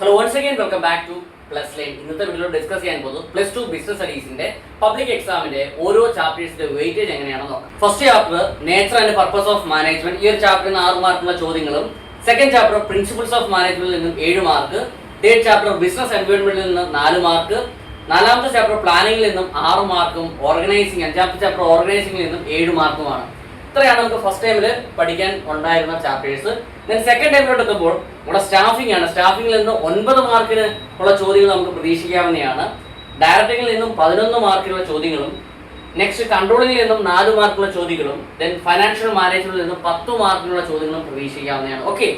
Hello, once again welcome back to Plus Lane. ഇന്നത്തെ വീഡിയോയിൽ discuss ചെയ്യാൻ പോകുന്നത് പ്ലസ് ടു ബിസിനസ് സ്റ്റഡീസിന്റെ പബ്ലിക് എക്സാമിന്റെ ഓരോ ചാപ്റ്റേഴ്സിന്റെ വെയിറ്റേജ് എങ്ങനെയാണെന്ന് നോക്കാം. First chapter nature and purpose of management. ഈ ഒരു ചാപ്റ്ററിന് 6 മാർക്കുള്ള ചോദ്യങ്ങളും സെക്കൻഡ് ചാപ്റ്റർ പ്രിൻസിപ്പിൾസ് ഓഫ് മാനേജ്മെന്റിൽ നിന്നും 7 മാർക്ക്, തേർഡ് ചാപ്റ്റർ ബിസിനസ് എൻവയോൺമെന്റിൽ നിന്ന് 4 മാർക്ക്, നാലാമത്തെ ചാപ്റ്റർ പ്ലാനിംഗിൽ നിന്നും 6 മാർക്കും ഓർഗനൈസിംഗ് അഞ്ചാമത്തെ ചാപ്റ്റർ ഓർഗനൈസിംഗിൽ നിന്നും 7 മാർക്കുമാണ്. ഇത്രയാണ് നമുക്ക് ഫസ്റ്റ് ടൈമിൽ പഠിക്കാൻ ഉണ്ടായിരുന്ന ചാപ്റ്റേഴ്സ്. ദെൻ സെക്കൻഡ് ടൈമിലോട്ട് എത്തുമ്പോൾ നമ്മുടെ സ്റ്റാഫിംഗ് ആണ്. സ്റ്റാഫിംഗിൽ നിന്ന് 9 മാർക്കിന് ഉള്ള ചോദ്യങ്ങൾ നമുക്ക് പ്രതീക്ഷിക്കാവുന്നതാണ്. ഡയറക്ടിംഗിൽ നിന്നും 11 മാർക്കിനുള്ള ചോദ്യങ്ങളും, നെക്സ്റ്റ് കൺട്രോളിംഗിൽ നിന്നും 4 മാർക്കുള്ള ചോദ്യങ്ങളും, ദെൻ ഫൈനാൻഷ്യൽ മാനേജ്മെന്റിൽ നിന്നും 10 മാർക്കിനുള്ള ചോദ്യങ്ങളും പ്രതീക്ഷിക്കാവുന്നതാണ്. ഓക്കെ,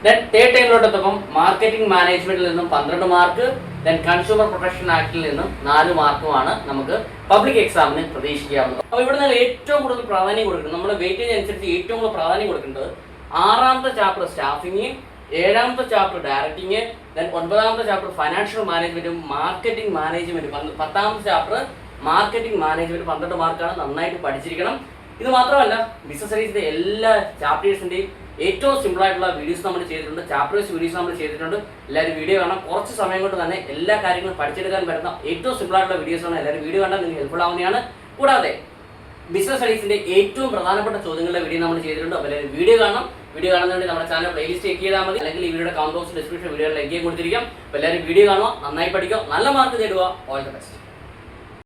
ദെൻ തേർഡ് ടൈമിലോട്ട് എത്തുമ്പോൾ മാർക്കറ്റിംഗ് മാനേജ്മെന്റിൽ നിന്നും 12 മാർക്ക്, ദെൻ കൺസ്യൂമർ പ്രൊട്ടക്ഷൻ ആക്ടിൽ നിന്നും 4 മാർക്കുമാണ് നമുക്ക് പബ്ലിക് എക്സാമിന് പ്രതീക്ഷിക്കാവുന്നത്. അപ്പോൾ ഇവിടെ നിങ്ങൾ ഏറ്റവും കൂടുതൽ പ്രാധാന്യം കൊടുക്കുന്നത്, നമ്മുടെ വെയിറ്റേജ് അനുസരിച്ച് ഏറ്റവും കൂടുതൽ പ്രാധാന്യം കൊടുക്കേണ്ടത് 6ാമത്തെ ചാപ്റ്റർ സ്റ്റാഫിങ്, 7ാമത്തെ ചാപ്റ്റർ ഡയറക്ടിങ്, ദെൻ 9ാമത്തെ ചാപ്റ്റർ ഫൈനാൻഷ്യൽ മാനേജ്മെന്റും മാർക്കറ്റിംഗ് മാനേജ്മെന്റും, 10ാമത്തെ ചാപ്റ്റർ മാർക്കറ്റിംഗ് മാനേജ്മെന്റ് 12 മാർക്കാണ്. നന്നായിട്ട് പഠിച്ചിരിക്കണം. ഇത് മാത്രമല്ല, ബിസിനസ് സ്റ്റഡീസിന്റെ എല്ലാ ചാപ്റ്റേഴ്സിന്റെയും ഏറ്റവും സിമ്പിൾ ആയിട്ടുള്ള വീഡിയോസ് നമ്മൾ ചെയ്തിട്ടുണ്ട്, ചാപ്റ്റേഴ്സ് വീഡിയോസ് നമ്മൾ ചെയ്തിട്ടുണ്ട്. എല്ലാവരും വീഡിയോ കാണാം. കുറച്ച് സമയം കൊണ്ട് തന്നെ എല്ലാ കാര്യങ്ങളും പഠിച്ചെടുക്കാൻ പറ്റുന്ന ഏറ്റവും സിമ്പിൾ ആയിട്ടുള്ള വീഡിയോസാണ്. എല്ലാവരും വീഡിയോ കണ്ടാൽ നിങ്ങൾക്ക് ഹെൽപ്ഫുൾ ആവുന്നതാണ്. കൂടാതെ ബിസിനസ് സ്റ്റഡീസിന്റെ ഏറ്റവും പ്രധാനപ്പെട്ട ചോദ്യങ്ങളുടെ വീഡിയോ നമ്മൾ ചെയ്തിട്ടുണ്ട്. അപ്പോൾ എല്ലാവരും വീഡിയോ കാണണം. വീഡിയോ കാണുന്നതിന് വേണ്ടി നമ്മുടെ ചാനൽ പ്ലേലിസ്റ്റ് ചെക്ക് ചെയ്താൽ മതി, അല്ലെങ്കിൽ ഈ വീഡിയോയുടെ കമന്റ് ബോക്സ് ഡിസ്ക്രിപ്ഷൻ വീഡിയോയിൽ ലൈക്ക് കൊടുത്തിരിക്കാം. അപ്പോൾ എല്ലാവരും വീഡിയോ കാണുക, നന്നായി പഠിക്കുക, നല്ല മാർക്ക് നേടുക. All the best.